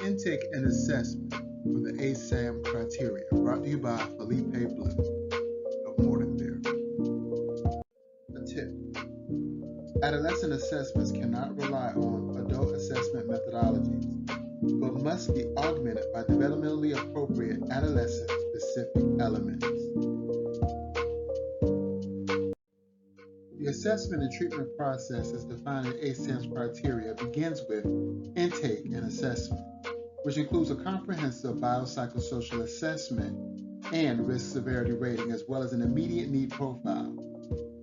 Intake and assessment for the ASAM criteria, brought to you by Felipe Blue of Morning Therapy. A tip: adolescent assessments cannot rely on adult assessment methodologies, but must be augmented by developmentally appropriate adolescent-specific elements. The assessment and treatment process as defined in ASAM's criteria begins with intake and assessment, which includes a comprehensive biopsychosocial assessment and risk severity rating, as well as an immediate need profile.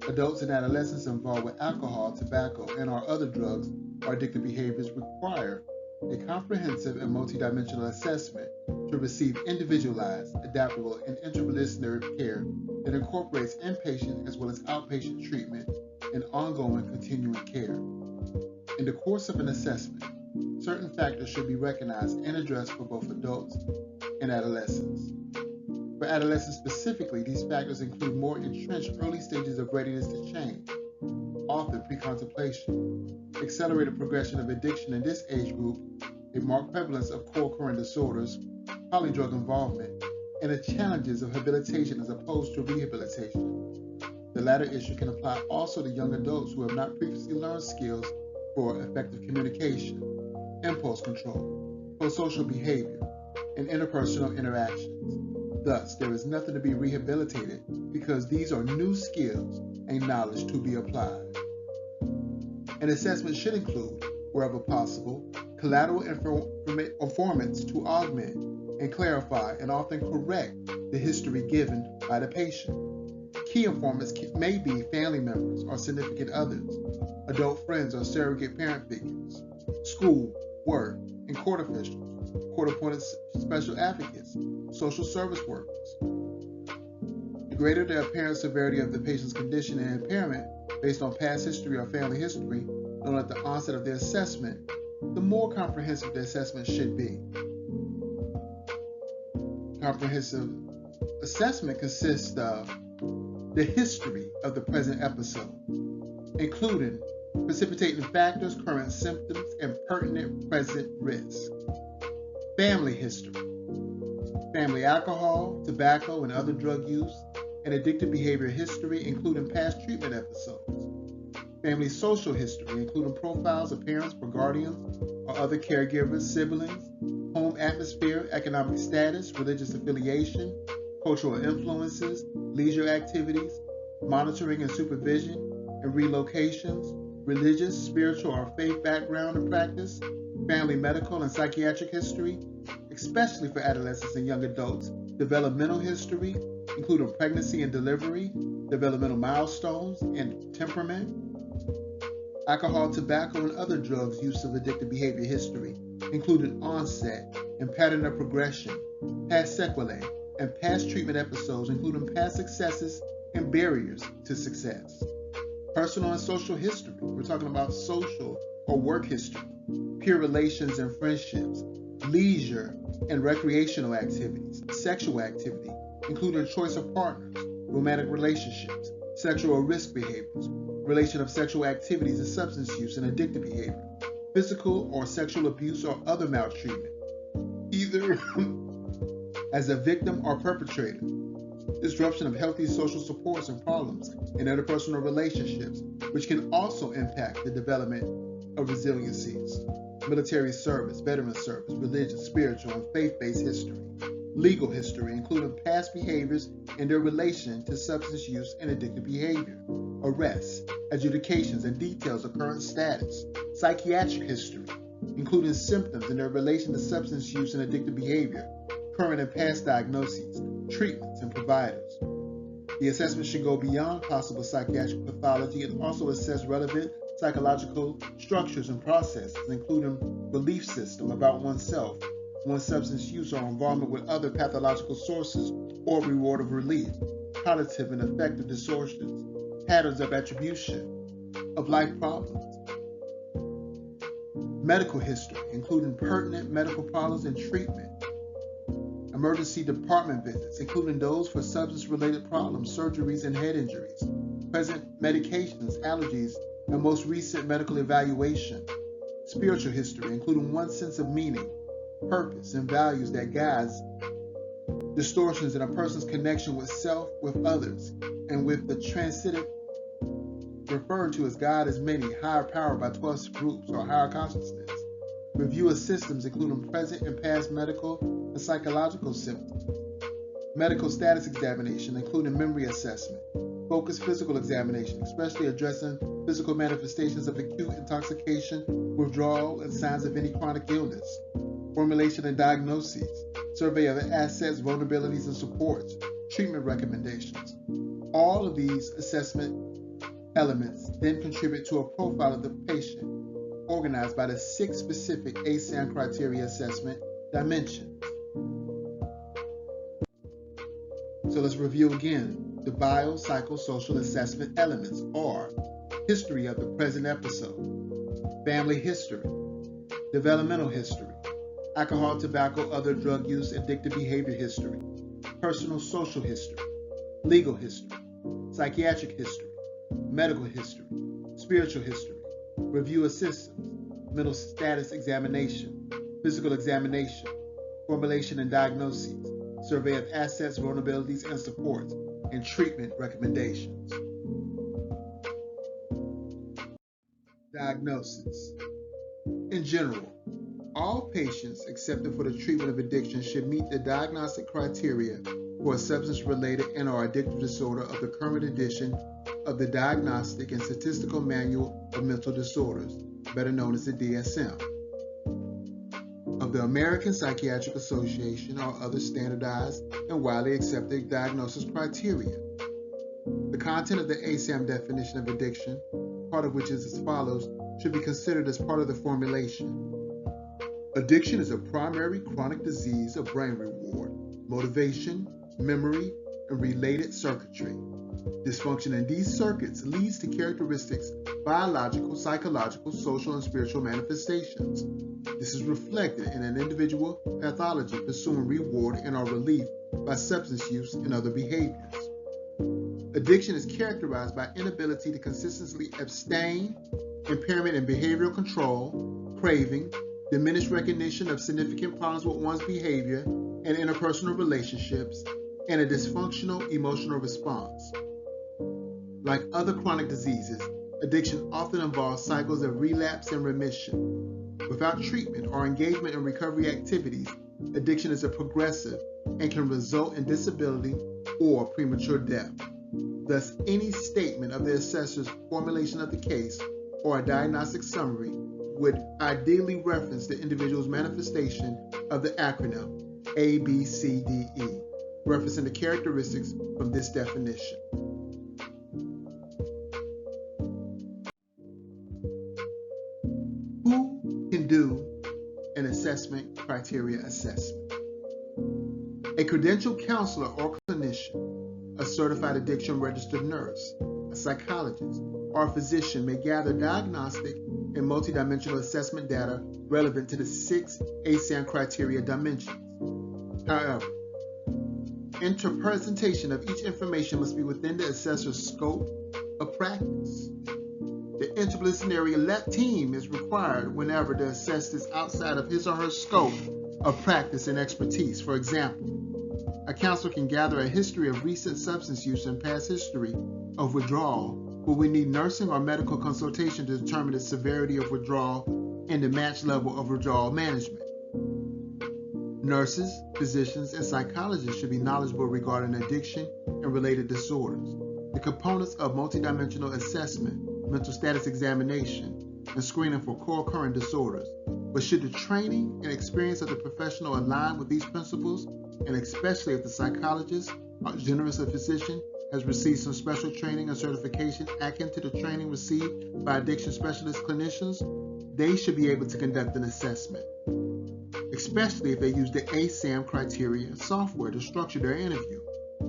Adults and adolescents involved with alcohol, tobacco, and/or other drugs or addictive behaviors require a comprehensive and multidimensional assessment to receive individualized, adaptable, and interdisciplinary care that incorporates inpatient as well as outpatient treatment and ongoing continuing care. In the course of an assessment, certain factors should be recognized and addressed for both adults and adolescents. For adolescents specifically, these factors include more entrenched early stages of readiness to change, often pre-contemplation, accelerated progression of addiction in this age group, a marked prevalence of co-occurring disorders, polydrug involvement, and the challenges of habilitation as opposed to rehabilitation. The latter issue can apply also to young adults who have not previously learned skills for effective communication, impulse control, pro-social behavior, and interpersonal interactions. Thus, there is nothing to be rehabilitated because these are new skills and knowledge to be applied. An assessment should include, wherever possible, collateral informants to augment and clarify and often correct the history given by the patient. Key informants may be family members or significant others, adult friends or surrogate parent figures, school, work, and court officials, court-appointed special advocates, social service workers. The greater the apparent severity of the patient's condition and impairment based on past history or family history known at the onset of the assessment, the more comprehensive the assessment should be. Comprehensive assessment consists of the history of the present episode, including precipitating factors, current symptoms, and pertinent present risk. Family history, family alcohol, tobacco, and other drug use, and addictive behavior history, including past treatment episodes. Family social history, including profiles of parents or guardians or other caregivers, siblings, home atmosphere, economic status, religious affiliation, cultural influences, leisure activities, monitoring and supervision, and relocations, religious, spiritual, or faith background and practice, family medical and psychiatric history, especially for adolescents and young adults, developmental history, including pregnancy and delivery, developmental milestones, and temperament, alcohol, tobacco, and other drugs use of addictive behavior history, including onset and pattern of progression, past sequelae, and past treatment episodes, including past successes and barriers to success. Personal and social history, we're talking about social or work history, peer relations and friendships, leisure and recreational activities, sexual activity, including choice of partners, romantic relationships, sexual or risk behaviors, relation of sexual activities and substance use and addictive behavior, physical or sexual abuse or other maltreatment, either as a victim or perpetrator, disruption of healthy social supports and problems in interpersonal relationships, which can also impact the development of resiliencies, military service, veteran service, religious, spiritual, and faith-based history, legal history, including past behaviors and their relation to substance use and addictive behavior, arrests, adjudications, and details of current status, psychiatric history, including symptoms and their relation to substance use and addictive behavior, current and past diagnoses, treatments, and providers. The assessment should go beyond possible psychiatric pathology and also assess relevant psychological structures and processes, including belief system about oneself, one's substance use or involvement with other pathological sources or reward of relief, cognitive and affective distortions, patterns of attribution of life problems. Medical history, including pertinent medical problems and treatment. Emergency department visits, including those for substance-related problems, surgeries, and head injuries. Present medications, allergies, and most recent medical evaluation. Spiritual history, including one's sense of meaning, purpose, and values that guides distortions in a person's connection with self, with others, and with the transcendent, referred to as God as many, higher power by 12 groups or higher consciousness. Review of systems including present and past medical and psychological symptoms. Medical status examination including memory assessment. Focused physical examination, especially addressing physical manifestations of acute intoxication, withdrawal, and signs of any chronic illness. Formulation and diagnoses. Survey of the assets, vulnerabilities, and supports. Treatment recommendations. All of these assessment elements then contribute to a profile of the patient, organized by the 6 specific ASAM criteria assessment dimensions. So let's review again. The biopsychosocial assessment elements are history of the present episode, family history, developmental history, alcohol, tobacco, other drug use, addictive behavior history, personal social history, legal history, psychiatric history, medical history, spiritual history, review of systems, mental status examination, physical examination, formulation and diagnoses, survey of assets, vulnerabilities, and supports, and treatment recommendations. Diagnosis. In general, all patients accepted for the treatment of addiction should meet the diagnostic criteria for a substance-related and/or addictive disorder of the current edition of the Diagnostic and Statistical Manual of Mental Disorders, better known as the DSM, of the American Psychiatric Association or other standardized and widely accepted diagnosis criteria. The content of the ASAM definition of addiction, part of which is as follows, should be considered as part of the formulation. Addiction is a primary chronic disease of brain reward, motivation, memory, and related circuitry. Dysfunction in these circuits leads to characteristics, biological, psychological, social, and spiritual manifestations. This is reflected in an individual pathology pursuing reward and/or relief by substance use and other behaviors. Addiction is characterized by inability to consistently abstain, impairment in behavioral control, craving, diminished recognition of significant problems with one's behavior and interpersonal relationships, and a dysfunctional emotional response. Like other chronic diseases, addiction often involves cycles of relapse and remission. Without treatment or engagement in recovery activities, addiction is a progressive and can result in disability or premature death. Thus, any statement of the assessor's formulation of the case or a diagnostic summary would ideally reference the individual's manifestation of the acronym ABCDE, referencing the characteristics from this definition. Who can do an assessment criteria assessment? A credentialed counselor or clinician, a certified addiction registered nurse, a psychologist, or a physician may gather diagnostic and multidimensional assessment data relevant to the 6 ASAM criteria dimensions. However, interpretation of each information must be within the assessor's scope of practice. The interdisciplinary team is required whenever the assessed is outside of his or her scope of practice and expertise. For example, a counselor can gather a history of recent substance use and past history of withdrawal, but we need nursing or medical consultation to determine the severity of withdrawal and the match level of withdrawal management. Nurses, physicians, and psychologists should be knowledgeable regarding addiction and related disorders. The components of multidimensional assessment, mental status examination, and screening for co-occurring disorders. But should the training and experience of the professional align with these principles, and especially if the psychologist or generous physician has received some special training or certification akin to the training received by addiction specialist clinicians, they should be able to conduct an assessment, especially if they use the ASAM criteria software to structure their interview.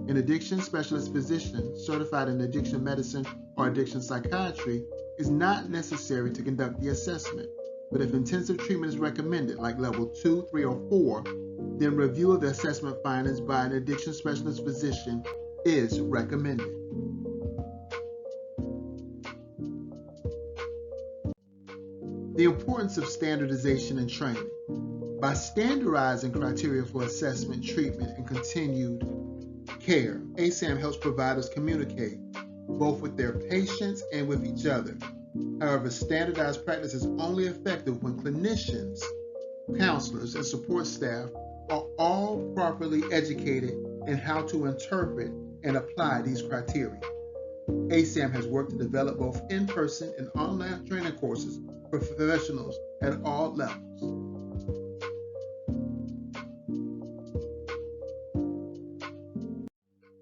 An addiction specialist physician certified in addiction medicine or addiction psychiatry is not necessary to conduct the assessment, but if intensive treatment is recommended, like level 2, 3, or 4, then review of the assessment findings by an addiction specialist physician is recommended. The importance of standardization and training. By standardizing criteria for assessment, treatment, and continued care, ASAM helps providers communicate both with their patients and with each other. However, standardized practice is only effective when clinicians, counselors, and support staff are all properly educated in how to interpret and apply these criteria. ASAM has worked to develop both in-person and online training courses for professionals at all levels.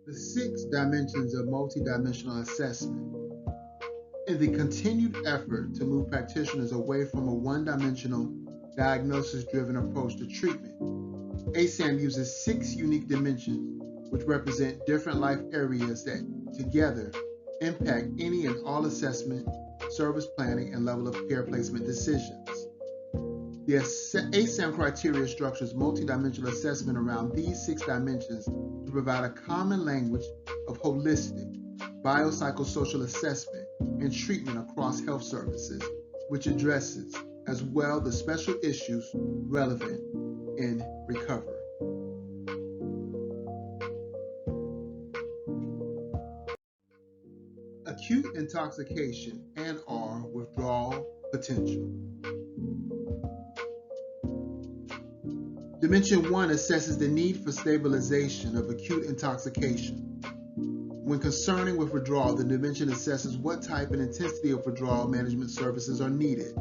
The 6 dimensions of multidimensional assessment. In the continued effort to move practitioners away from a one-dimensional, diagnosis-driven approach to treatment, ASAM uses 6 unique dimensions which represent different life areas that together impact any and all assessment, service planning, and level of care placement decisions. The ASAM criteria structures multidimensional assessment around these 6 dimensions to provide a common language of holistic, biopsychosocial assessment and treatment across health services, which addresses as well the special issues relevant in recovery. Acute intoxication and/or withdrawal potential. Dimension 1 assesses the need for stabilization of acute intoxication. When concerning with withdrawal, the dimension assesses what type and intensity of withdrawal management services are needed.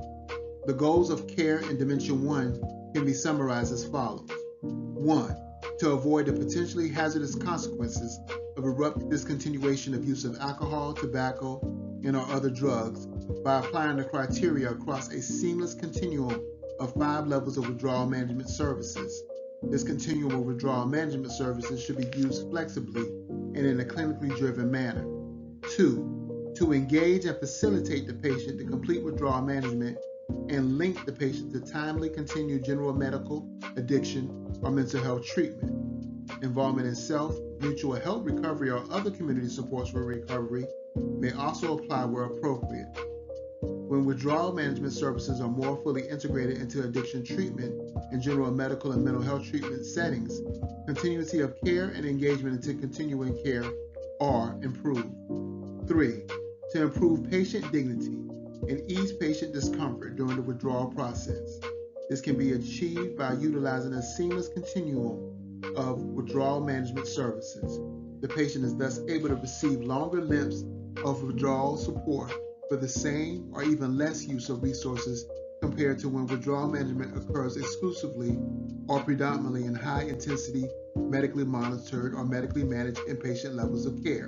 The goals of care in Dimension 1 can be summarized as follows. 1. To avoid the potentially hazardous consequences of abrupt discontinuation of use of alcohol, tobacco, and/or other drugs by applying the criteria across a seamless continuum of 5 levels of withdrawal management services. This continuum of withdrawal management services should be used flexibly and in a clinically driven manner. 2. To engage and facilitate the patient to complete withdrawal management and link the patient to timely continued general medical, addiction, or mental health treatment. Involvement in self, mutual help recovery, or other community supports for recovery may also apply where appropriate. When withdrawal management services are more fully integrated into addiction treatment and general medical and mental health treatment settings, continuity of care and engagement into continuing care are improved. 3. To improve patient dignity and ease patient discomfort during the withdrawal process. This can be achieved by utilizing a seamless continuum of withdrawal management services. The patient is thus able to receive longer lengths of withdrawal support for the same or even less use of resources compared to when withdrawal management occurs exclusively or predominantly in high-intensity, medically monitored or medically managed inpatient levels of care.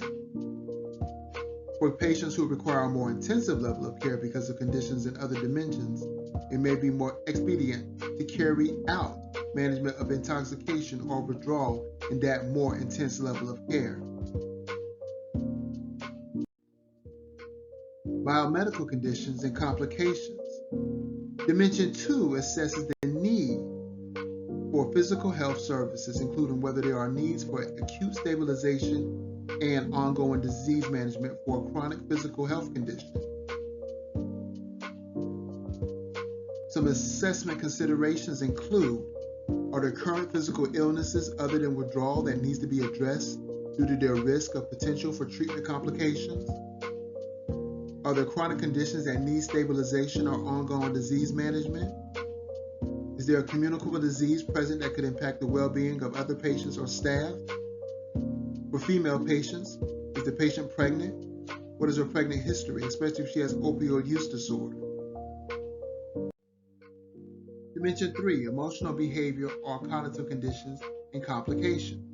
For patients who require a more intensive level of care because of conditions in other dimensions, it may be more expedient to carry out management of intoxication or withdrawal in that more intense level of care. Biomedical conditions and complications. Dimension 2 assesses the need for physical health services, including whether there are needs for acute stabilization and ongoing disease management for a chronic physical health condition. Some assessment considerations include: are there current physical illnesses other than withdrawal that needs to be addressed due to their risk of potential for treatment complications? Are there chronic conditions that need stabilization or ongoing disease management? Is there a communicable disease present that could impact the well-being of other patients or staff? For female patients, is the patient pregnant? What is her pregnant history, especially if she has opioid use disorder? Dimension 3, emotional, behavioral, or cognitive conditions and complications.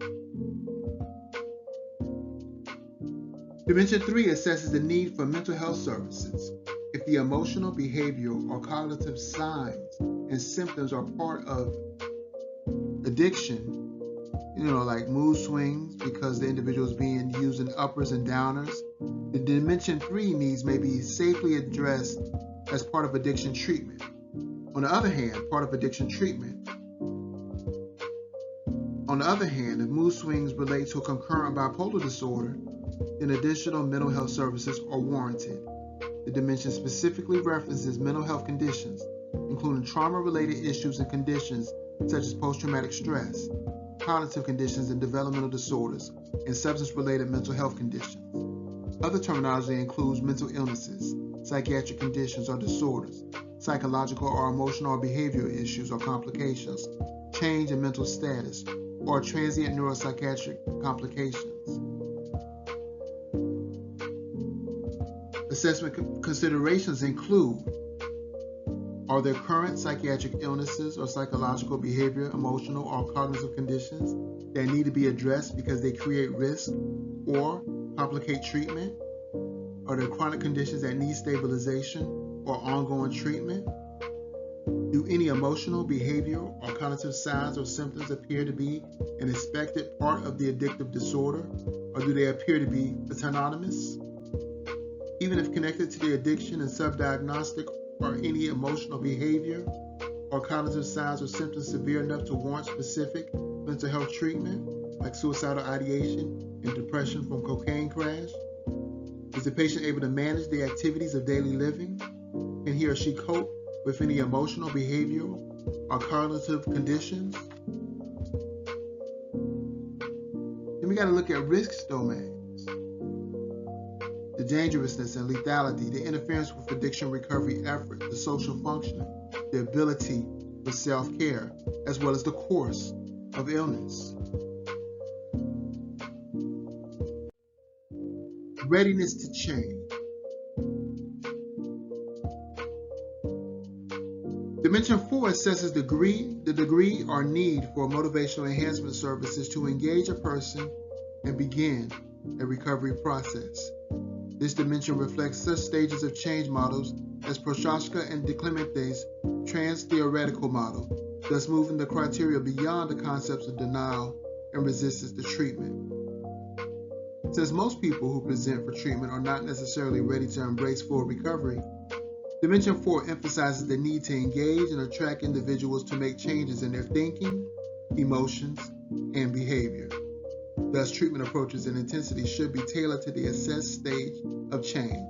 Dimension 3 assesses the need for mental health services. If the emotional, behavioral, or cognitive signs and symptoms are part of addiction, like mood swings because the individual is being used in uppers and downers, the Dimension 3 needs may be safely addressed as part of addiction treatment. On the other hand, if mood swings relate to a concurrent bipolar disorder, then additional mental health services are warranted. The dimension specifically references mental health conditions, including trauma-related issues and conditions such as post-traumatic stress, cognitive conditions and developmental disorders, and substance-related mental health conditions. Other terminology includes mental illnesses, psychiatric conditions or disorders, psychological or emotional or behavioral issues or complications, change in mental status, or transient neuropsychiatric complications. Assessment considerations include: are there current psychiatric illnesses or psychological, behavioral, emotional, or cognitive conditions that need to be addressed because they create risk or complicate treatment? Are there chronic conditions that need stabilization or ongoing treatment? Do any emotional, behavioral, or cognitive signs or symptoms appear to be an expected part of the addictive disorder, or do they appear to be autonomous? Even if connected to the addiction and subdiagnostic, are any emotional behavior or cognitive signs or symptoms severe enough to warrant specific mental health treatment, like suicidal ideation and depression from cocaine crash? Is the patient able to manage the activities of daily living? Can he or she cope with any emotional, behavioral, or cognitive conditions? Then we got to look at risk domains. The dangerousness and lethality, the interference with addiction recovery effort, the social functioning, the ability for self-care, as well as the course of illness. Readiness to change. Dimension 4 assesses the degree or need for motivational enhancement services to engage a person and begin a recovery process. This dimension reflects such stages of change models as Prochaska and DeClemente's trans-theoretical model, thus moving the criteria beyond the concepts of denial and resistance to treatment. Since most people who present for treatment are not necessarily ready to embrace full recovery, Dimension 4 emphasizes the need to engage and attract individuals to make changes in their thinking, emotions, and behavior. Thus, treatment approaches and intensity should be tailored to the assessed stage of change.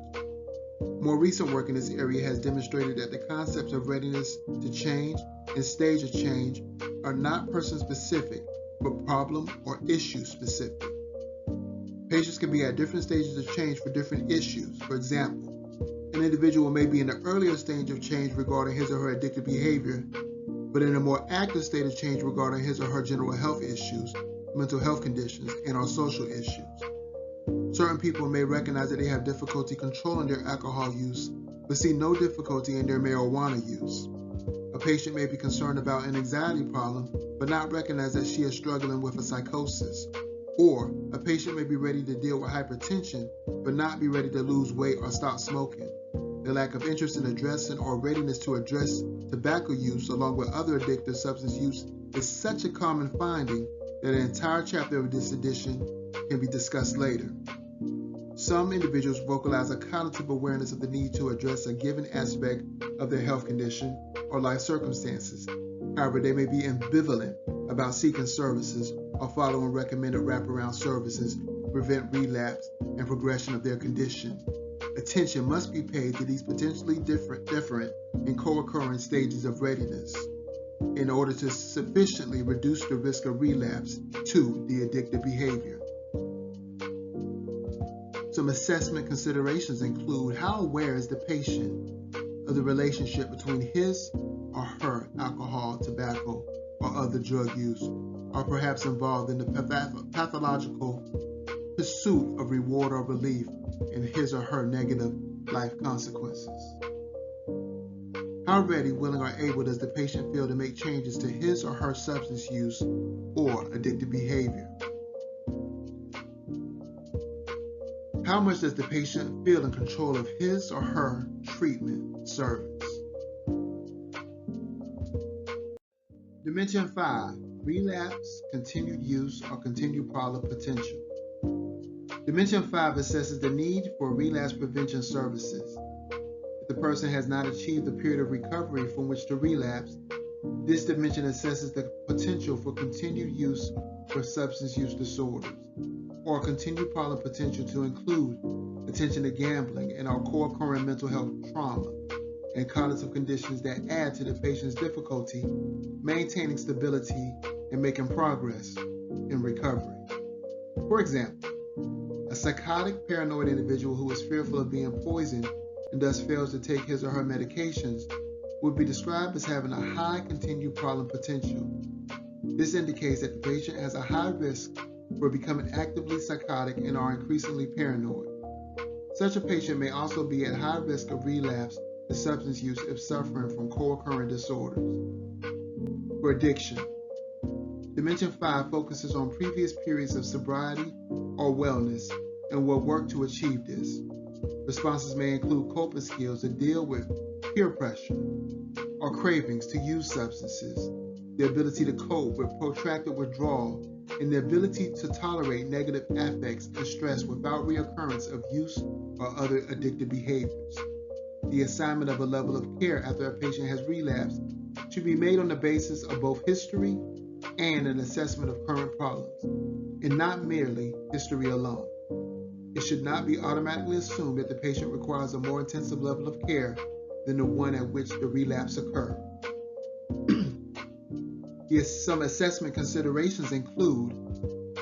More recent work in this area has demonstrated that the concepts of readiness to change and stage of change are not person-specific, but problem or issue-specific. Patients can be at different stages of change for different issues. For example, an individual may be in the earlier stage of change regarding his or her addictive behavior, but in a more active state of change regarding his or her general health issues, mental health conditions, and or social issues. Certain people may recognize that they have difficulty controlling their alcohol use, but see no difficulty in their marijuana use. A patient may be concerned about an anxiety problem, but not recognize that she is struggling with a psychosis. Or a patient may be ready to deal with hypertension, but not be ready to lose weight or stop smoking. The lack of interest in addressing or readiness to address tobacco use along with other addictive substance use is such a common finding that an entire chapter of this edition can be discussed later. Some individuals vocalize a cognitive awareness of the need to address a given aspect of their health condition or life circumstances. However, they may be ambivalent about seeking services or following recommended wraparound services to prevent relapse and progression of their condition. Attention must be paid to these potentially different and co-occurring stages of readiness in order to sufficiently reduce the risk of relapse to the addictive behavior. Some assessment considerations include: how aware is the patient of the relationship between his or her alcohol, tobacco, or other drug use, or perhaps involved in the pathological pursuit of reward or relief in his or her negative life consequences. How ready, willing, or able does the patient feel to make changes to his or her substance use or addictive behavior? How much does the patient feel in control of his or her treatment service? Dimension 5, relapse, continued use, or continued problem potential. Dimension 5 assesses the need for relapse prevention services. If the person has not achieved the period of recovery from which to relapse, this dimension assesses the potential for continued use for substance use disorders, or continued problem potential to include attention to gambling and or co-occurring mental health trauma, and cognitive conditions that add to the patient's difficulty maintaining stability and making progress in recovery. For example, a psychotic, paranoid individual who is fearful of being poisoned and thus fails to take his or her medications would be described as having a high continued problem potential. This indicates that the patient has a high risk for becoming actively psychotic and are increasingly paranoid. Such a patient may also be at high risk of relapse to substance use if suffering from co-occurring disorders. For addiction, Dimension 5 focuses on previous periods of sobriety or wellness and will work to achieve this. Responses may include coping skills to deal with peer pressure or cravings to use substances, the ability to cope with protracted withdrawal, and the ability to tolerate negative affects and stress without reoccurrence of use or other addictive behaviors. The assignment of a level of care after a patient has relapsed should be made on the basis of both history and an assessment of current problems, and not merely history alone. It should not be automatically assumed that the patient requires a more intensive level of care than the one at which the relapse occurred. Some assessment considerations include: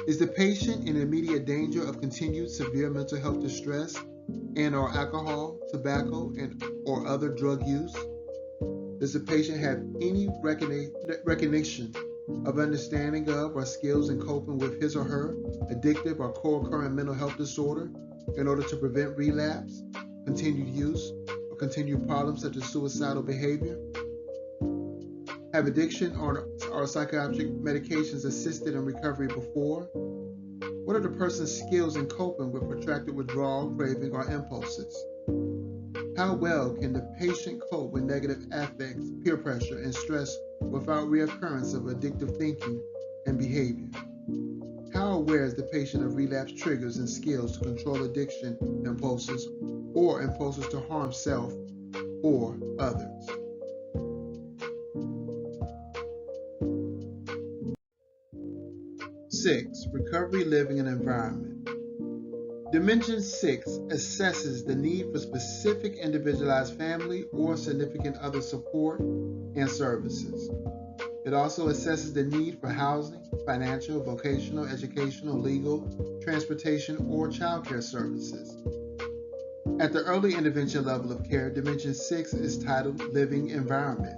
is the patient in immediate danger of continued severe mental health distress and/or alcohol, tobacco, or other drug use? Does the patient have any recognition of understanding of or skills in coping with his or her addictive or co-occurring mental health disorder in order to prevent relapse, continued use, or continued problems such as suicidal behavior? Have addiction or psychiatric medications assisted in recovery before? What are the person's skills in coping with protracted withdrawal, craving, or impulses? How well can the patient cope with negative affects, peer pressure, and stress without reoccurrence of addictive thinking and behavior? How aware is the patient of relapse triggers and skills to control addiction impulses or impulses to harm self or others? Six, recovery, living, and environment. Dimension 6 assesses the need for specific individualized family or significant other support and services. It also assesses the need for housing, financial, vocational, educational, legal, transportation, or childcare services. At the early intervention level of care, Dimension 6 is titled Living Environment,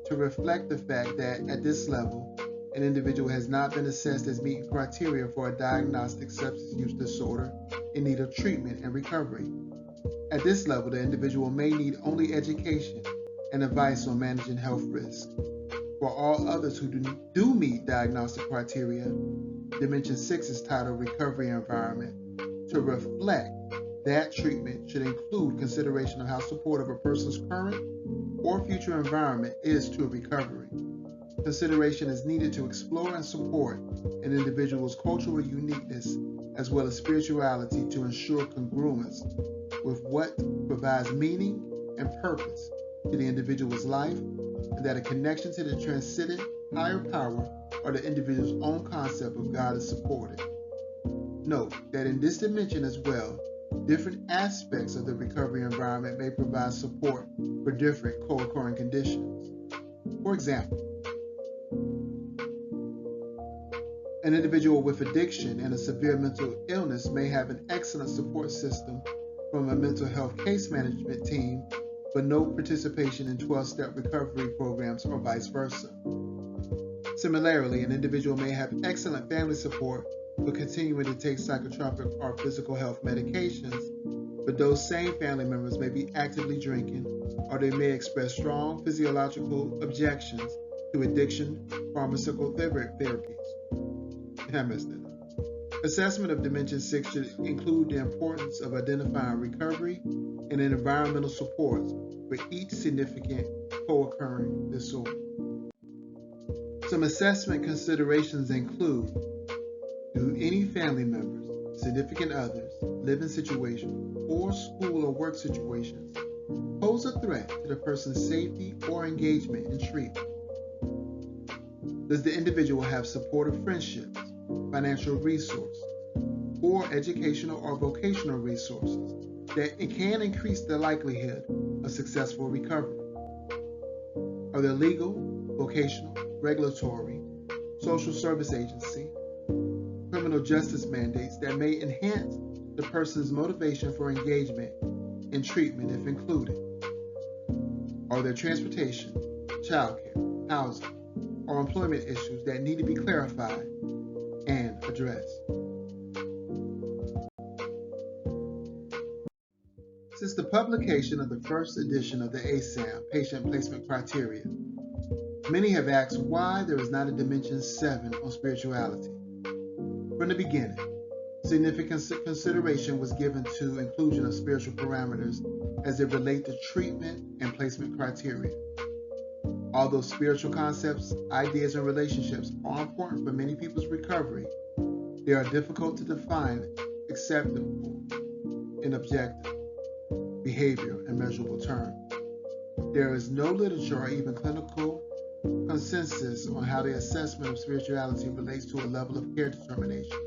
to reflect the fact that at this level, an individual has not been assessed as meeting criteria for a diagnostic substance use disorder in need of treatment and recovery. At this level, the individual may need only education and advice on managing health risk. For all others who do meet diagnostic criteria, Dimension 6 is titled Recovery Environment, to reflect that treatment should include consideration of how supportive a person's current or future environment is to recovery. Consideration is needed to explore and support an individual's cultural uniqueness as well as spirituality to ensure congruence with what provides meaning and purpose to the individual's life, and that a connection to the transcendent higher power or the individual's own concept of God is supported. Note that in this dimension as well, different aspects of the recovery environment may provide support for different co-occurring conditions. For example, an individual with addiction and a severe mental illness may have an excellent support system from a mental health case management team, but no participation in 12-step recovery programs or vice versa. Similarly, an individual may have excellent family support for continuing to take psychotropic or physical health medications, but those same family members may be actively drinking, or they may express strong physiological objections to addiction pharmaceutical therapies. I missed it. Assessment of Dimension 6 should include the importance of identifying recovery and environmental supports for each significant co-occurring disorder. Some assessment considerations include: do any family members, significant others, living situations, or school or work situations pose a threat to the person's safety or engagement in treatment? Does the individual have supportive friendships, financial resources, or educational or vocational resources that can increase the likelihood of successful recovery? Are there legal, vocational, regulatory, social service agency, criminal justice mandates that may enhance the person's motivation for engagement in treatment if included? Are there transportation, childcare, housing, or employment issues that need to be clarified and addressed? Since the publication of the first edition of the ASAM Patient Placement Criteria, many have asked why there is not a Dimension 7 on spirituality. From the beginning, significant consideration was given to inclusion of spiritual parameters as they relate to treatment and placement criteria. Although spiritual concepts, ideas, and relationships are important for many people's recovery, they are difficult to define acceptable in objective, behavior, and measurable terms. There is no literature or even clinical consensus on how the assessment of spirituality relates to a level of care determination,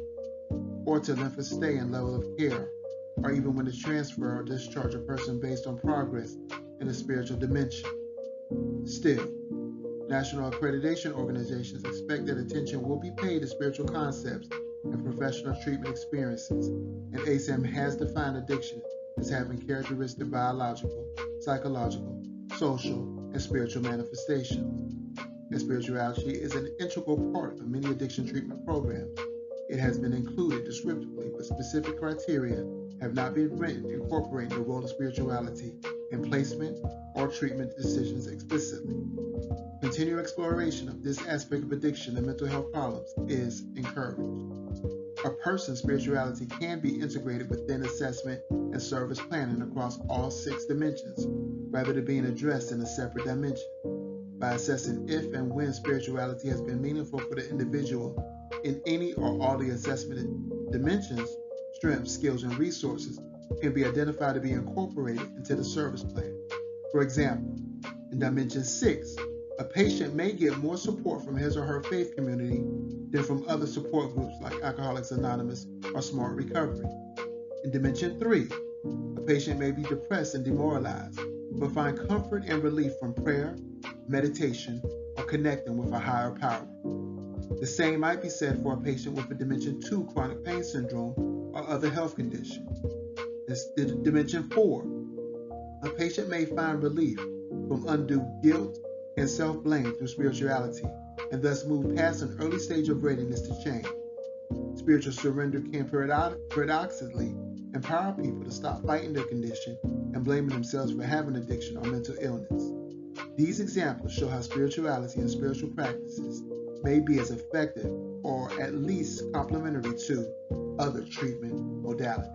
or to length of stay and level of care, or even when to transfer or discharge a person based on progress in a spiritual dimension. Still, national accreditation organizations expect that attention will be paid to spiritual concepts and professional treatment experiences, and ASAM has defined addiction as having characteristic biological, psychological, social, and spiritual manifestations. And spirituality is an integral part of many addiction treatment programs. It has been included descriptively, but specific criteria have not been written incorporating the role of spirituality in placement or treatment decisions explicitly. Continued exploration of this aspect of addiction and mental health problems is encouraged. A person's spirituality can be integrated within assessment and service planning across all 6 dimensions, rather than being addressed in a separate dimension. By assessing if and when spirituality has been meaningful for the individual in any or all the assessment dimensions, strengths, skills, and resources can be identified to be incorporated into the service plan. For example, in Dimension 6, a patient may get more support from his or her faith community than from other support groups like Alcoholics Anonymous or Smart Recovery. In Dimension 3, a patient may be depressed and demoralized, but find comfort and relief from prayer, meditation, or connecting with a higher power. The same might be said for a patient with a Dimension 2 chronic pain syndrome or other health condition. In Dimension 4, a patient may find relief from undue guilt and self-blame through spirituality, and thus move past an early stage of readiness to change. Spiritual surrender can paradoxically empower people to stop fighting their condition and blaming themselves for having addiction or mental illness. These examples show how spirituality and spiritual practices may be as effective or at least complementary to other treatment modalities.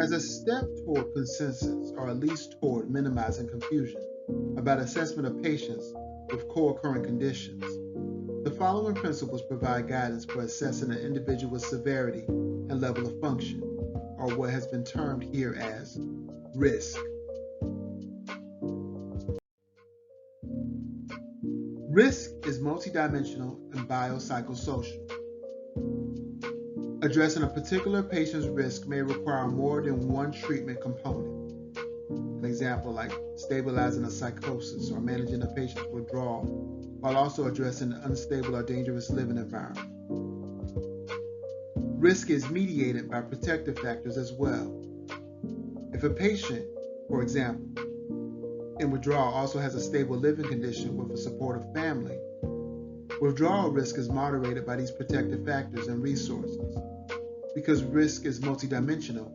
As a step toward consensus, or at least toward minimizing confusion about assessment of patients with co-occurring conditions, the following principles provide guidance for assessing an individual's severity and level of function, or what has been termed here as risk. Risk is multidimensional and biopsychosocial. Addressing a particular patient's risk may require more than one treatment component. An example like stabilizing a psychosis or managing a patient's withdrawal, while also addressing an unstable or dangerous living environment. Risk is mediated by protective factors as well. If a patient, for example, in withdrawal also has a stable living condition with a supportive family, withdrawal risk is moderated by these protective factors and resources. Because risk is multidimensional,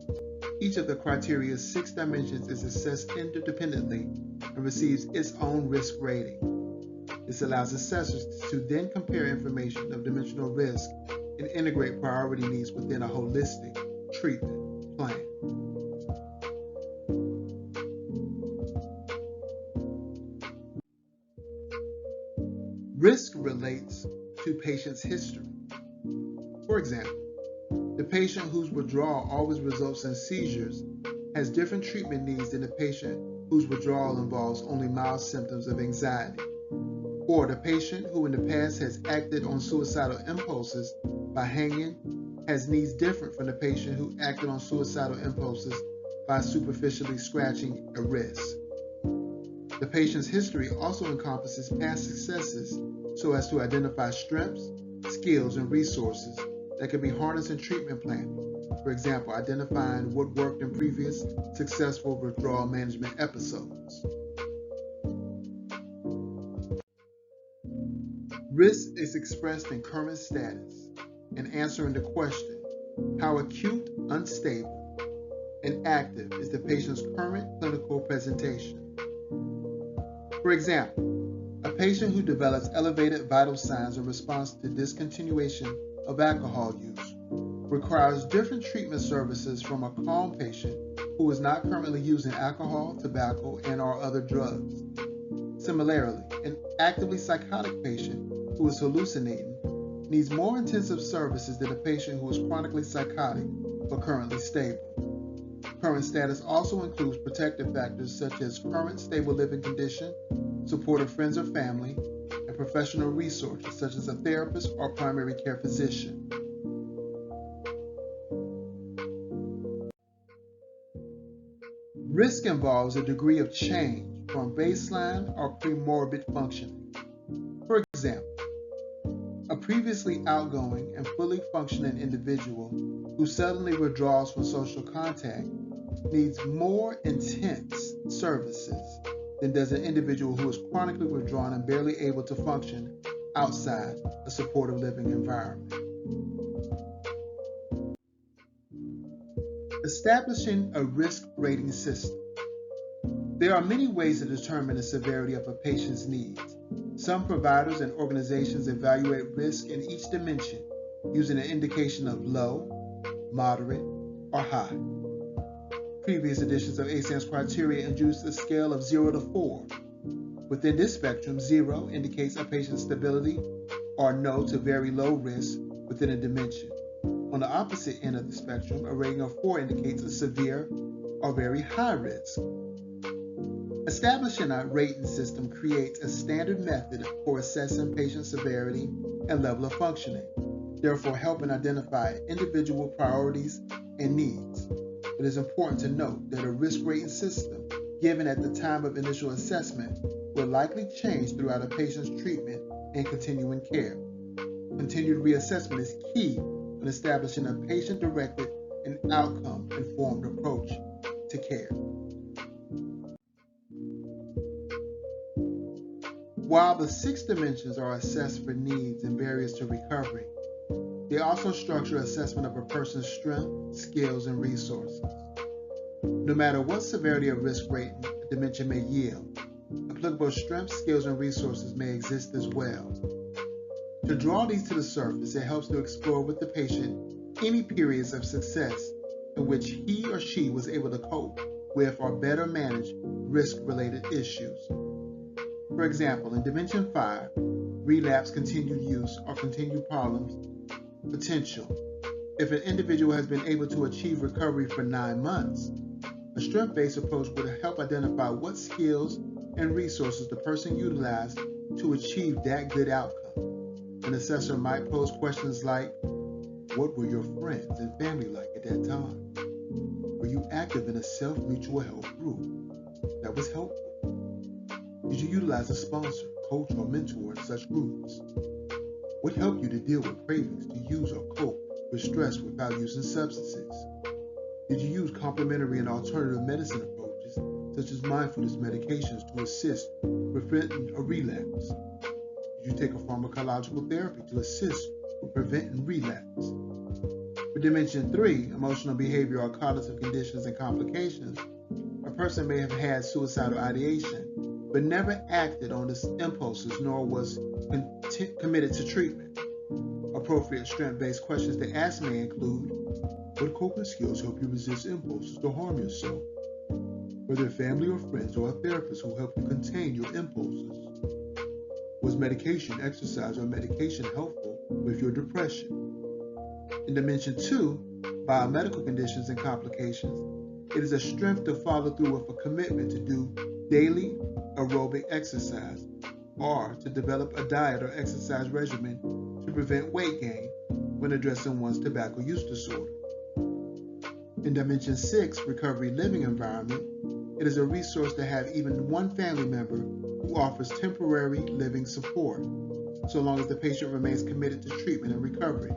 each of the criteria's 6 dimensions is assessed interdependently and receives its own risk rating. This allows assessors to then compare information of dimensional risk and integrate priority needs within a holistic treatment plan. Risk relates to patient's history. For example, the patient whose withdrawal always results in seizures has different treatment needs than the patient whose withdrawal involves only mild symptoms of anxiety. Or the patient who in the past has acted on suicidal impulses by hanging has needs different from the patient who acted on suicidal impulses by superficially scratching a wrist. The patient's history also encompasses past successes so as to identify strengths, skills, and resources that can be harnessed in treatment planning. For example, identifying what worked in previous successful withdrawal management episodes. Risk is expressed in current status and answering the question, how acute, unstable, and active is the patient's current clinical presentation? For example, a patient who develops elevated vital signs in response to discontinuation of alcohol use requires different treatment services from a calm patient who is not currently using alcohol, tobacco, and/or other drugs. Similarly, an actively psychotic patient who is hallucinating needs more intensive services than a patient who is chronically psychotic but currently stable. Current status also includes protective factors such as current stable living condition, support of friends or family, and professional resources such as a therapist or primary care physician. Risk involves a degree of change from baseline or premorbid functioning. For example, a previously outgoing and fully functioning individual who suddenly withdraws from social contact needs more intense services than does an individual who is chronically withdrawn and barely able to function outside a supportive living environment. Establishing a risk rating system. There are many ways to determine the severity of a patient's needs. Some providers and organizations evaluate risk in each dimension using an indication of low, moderate, or high. Previous editions of ASAM's criteria introduced a scale of 0 to 4. Within this spectrum, 0 indicates a patient's stability or no to very low risk within a dimension. On the opposite end of the spectrum, a rating of 4 indicates a severe or very high risk. Establishing a rating system creates a standard method for assessing patient severity and level of functioning, therefore helping identify individual priorities and needs. It is important to note that a risk rating system given at the time of initial assessment will likely change throughout a patient's treatment and continuing care. Continued reassessment is key when establishing a patient-directed and outcome-informed approach to care. While the 6 dimensions are assessed for needs and barriers to recovery, they also structure assessment of a person's strength, skills, and resources. No matter what severity of risk rating a dimension may yield, applicable strengths, skills, and resources may exist as well. To draw these to the surface, it helps to explore with the patient any periods of success in which he or she was able to cope with or better manage risk-related issues. For example, in Dimension 5, relapse, continued use, or continued problems potential. If an individual has been able to achieve recovery for 9 months, a strength-based approach would help identify what skills and resources the person utilized to achieve that good outcome. An assessor might pose questions like, what were your friends and family like at that time? Were you active in a self-mutual help group that was helpful? Did you utilize a sponsor, coach, or mentor in such groups? What helped you to deal with cravings to use or cope with stress without using substances? Did you use complementary and alternative medicine approaches, such as mindfulness medications, to assist with preventing a relapse? Did you take a pharmacological therapy to assist with preventing relapse? For Dimension 3, emotional, behavioral, or cognitive conditions and complications, a person may have had suicidal ideation, but never acted on his impulses nor was committed to treatment. Appropriate strength-based questions to ask may include, what coping skills help you resist impulses to harm yourself? Were there family or friends or a therapist who helped you contain your impulses? Was medication, exercise, or medication helpful with your depression? In Dimension 2, biomedical conditions and complications, it is a strength to follow through with a commitment to do daily aerobic exercise or to develop a diet or exercise regimen to prevent weight gain when addressing one's tobacco use disorder. In Dimension 6, recovery living environment, it is a resource to have even one family member who offers temporary living support, so long as the patient remains committed to treatment and recovery.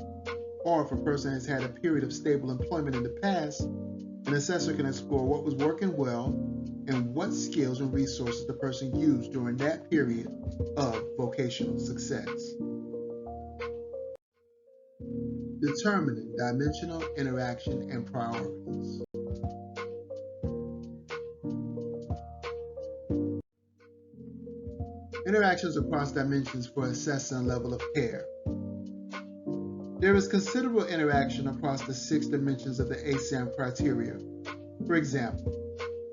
Or if a person has had a period of stable employment in the past, an assessor can explore what was working well and what skills and resources the person used during that period of vocational success. Determining dimensional interaction and priorities. Interactions across dimensions for assessing a level of care. There is considerable interaction across the 6 dimensions of the ASAM criteria. For example,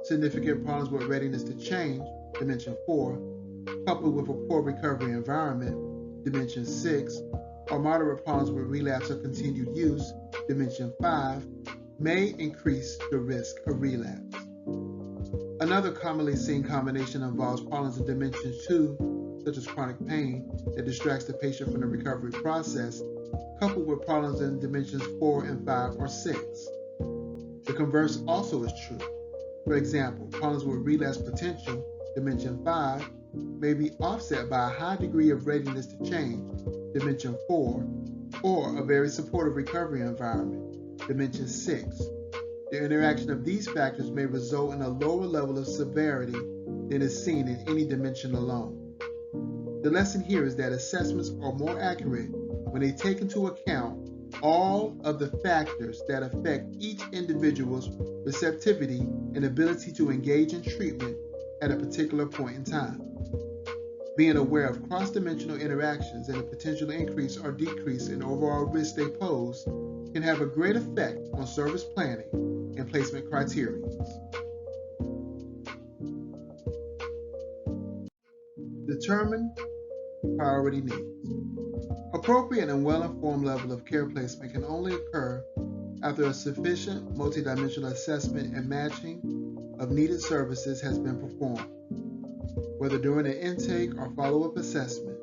significant problems with readiness to change, dimension 4, coupled with a poor recovery environment, dimension 6, or moderate problems with relapse or continued use, dimension 5, may increase the risk of relapse. Another commonly seen combination involves problems in dimension 2, such as chronic pain, that distracts the patient from the recovery process, coupled with problems in dimensions 4 and 5 or 6. The converse also is true. For example, problems with relapse potential, dimension 5, may be offset by a high degree of readiness to change, dimension 4, or a very supportive recovery environment, dimension 6. The interaction of these factors may result in a lower level of severity than is seen in any dimension alone. The lesson here is that assessments are more accurate when they take into account all of the factors that affect each individual's receptivity and ability to engage in treatment at a particular point in time. Being aware of cross-dimensional interactions and the potential increase or decrease in overall risk they pose can have a great effect on service planning and placement criteria. Determine priority needs. Appropriate and well-informed level of care placement can only occur after a sufficient multidimensional assessment and matching of needed services has been performed. Whether during an intake or follow-up assessment,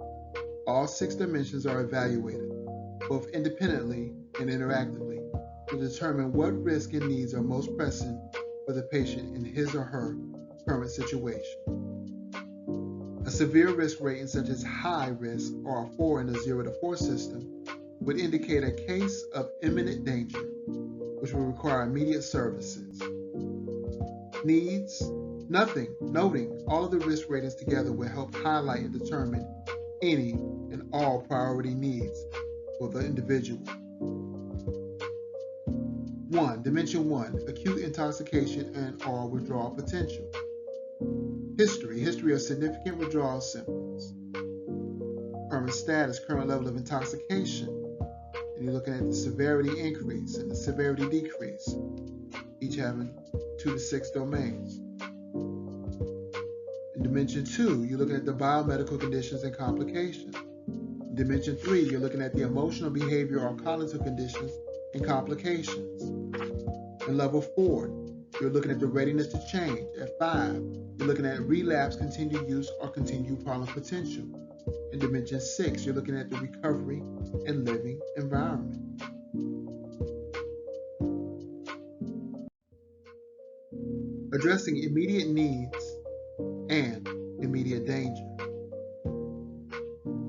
all 6 dimensions are evaluated, both independently and interactively, to determine what risks and needs are most pressing for the patient in his or her current situation. A severe risk rating such as high risk or a 4 in a 0 to 4 system would indicate a case of imminent danger, which will require immediate services. Needs, noting all of the risk ratings together will help highlight and determine any and all priority needs for the individual. 1. Dimension 1, acute intoxication and or withdrawal potential. History of significant withdrawal symptoms. Current status, current level of intoxication. And you're looking at the severity increase and the severity decrease, each having 2 to 6 domains. In Dimension 2, you're looking at the biomedical conditions and complications. In Dimension 3, you're looking at the emotional, behavior, or cognitive conditions and complications. In Level 4, you're looking at the readiness to change. At 5, you're looking at relapse, continued use, or continued problem potential. In Dimension 6, you're looking at the recovery and living environment. Addressing immediate needs and immediate danger.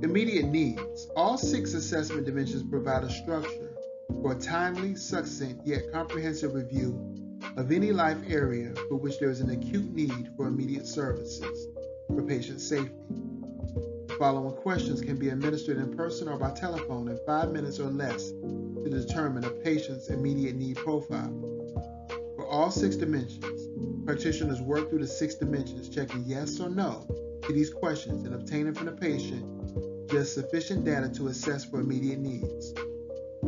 Immediate needs. All 6 assessment dimensions provide a structure for a timely, succinct, yet comprehensive review of any life area for which there is an acute need for immediate services for patient safety. The following questions can be administered in person or by telephone in 5 minutes or less to determine a patient's immediate need profile. For all 6 dimensions, practitioners work through the 6 dimensions, checking yes or no to these questions and obtaining from the patient just sufficient data to assess for immediate needs.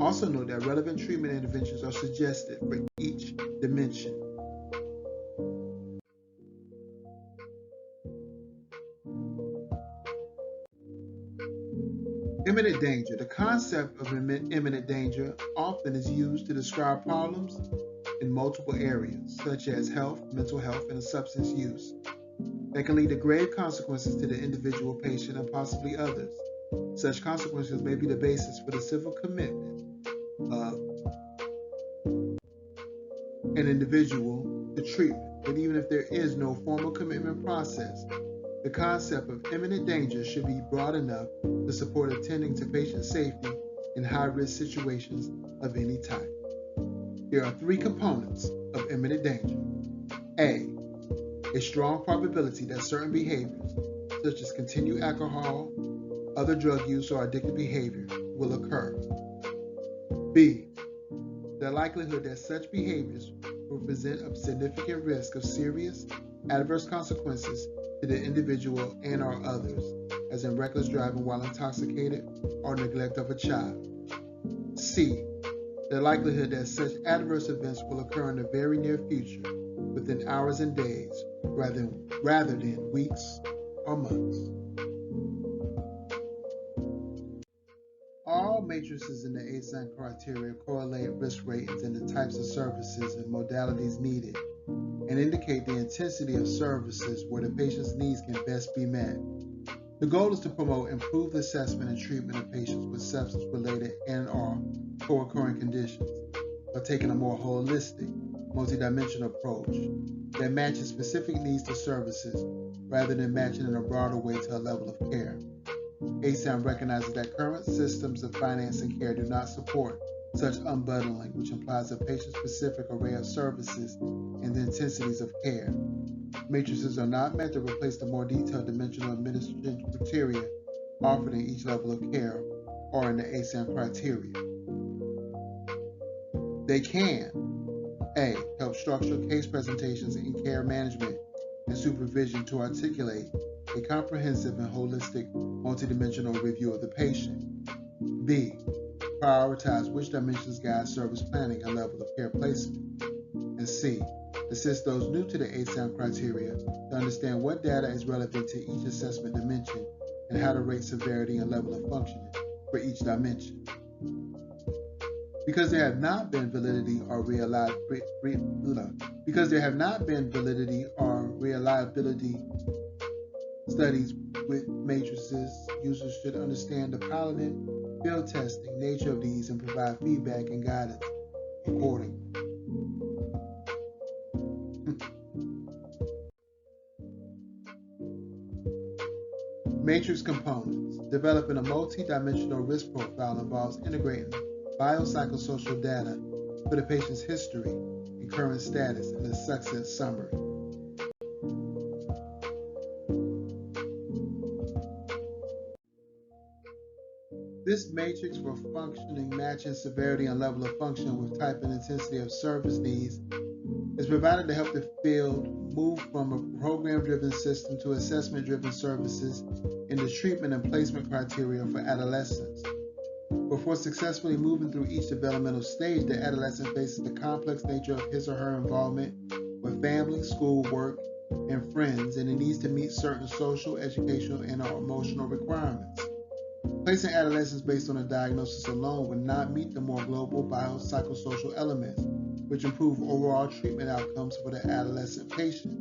Also note that relevant treatment interventions are suggested for each dimension. Imminent danger. The concept of imminent danger often is used to describe problems in multiple areas, such as health, mental health, and substance use, that can lead to grave consequences to the individual patient and possibly others. Such consequences may be the basis for the civil commitment of an individual to treatment. that even if there is no formal commitment process, the concept of imminent danger should be broad enough to support attending to patient safety in high-risk situations of any type. There are three components of imminent danger. A strong probability that certain behaviors, such as continued alcohol, other drug use, or addictive behavior, will occur. B, the likelihood that such behaviors will present a significant risk of serious adverse consequences to the individual and/or others, as in reckless driving while intoxicated or neglect of a child. C, the likelihood that such adverse events will occur in the very near future, within hours and days, rather than weeks or months. All matrices in the ASAM criteria correlate risk ratings and the types of services and modalities needed, and indicate the intensity of services where the patient's needs can best be met. The goal is to promote improved assessment and treatment of patients with substance-related and/or co-occurring conditions by taking a more holistic, multidimensional approach that matches specific needs to services rather than matching in a broader way to a level of care. ASAM recognizes that current systems of financing care do not support such unbundling, which implies a patient-specific array of services and the intensities of care. Matrices are not meant to replace the more detailed dimensional administrative criteria offered in each level of care or in the ASAM criteria. They can: A, help structure case presentations in care management and supervision to articulate a comprehensive and holistic multidimensional review of the patient. B, prioritize which dimensions guide service planning and level of care placement. And C, assist those new to the ASAM criteria to understand what data is relevant to each assessment dimension and how to rate severity and level of functioning for each dimension. Because there have not been validity or reliability studies with matrices, users should understand the piloting, field testing nature of these and provide feedback and guidance accordingly. Matrix components. Developing a multi-dimensional risk profile involves integrating biopsychosocial data for the patient's history and current status in a succinct summary. This matrix for functioning matching severity and level of function with type and intensity of service needs is provided to help the field move from a program-driven system to assessment-driven services in the treatment and placement criteria for adolescents. Before successfully moving through each developmental stage, the adolescent faces the complex nature of his or her involvement with family, school, work, and friends, and it needs to meet certain social, educational, and/or emotional requirements. Placing adolescents based on a diagnosis alone would not meet the more global biopsychosocial elements, which improve overall treatment outcomes for the adolescent patient.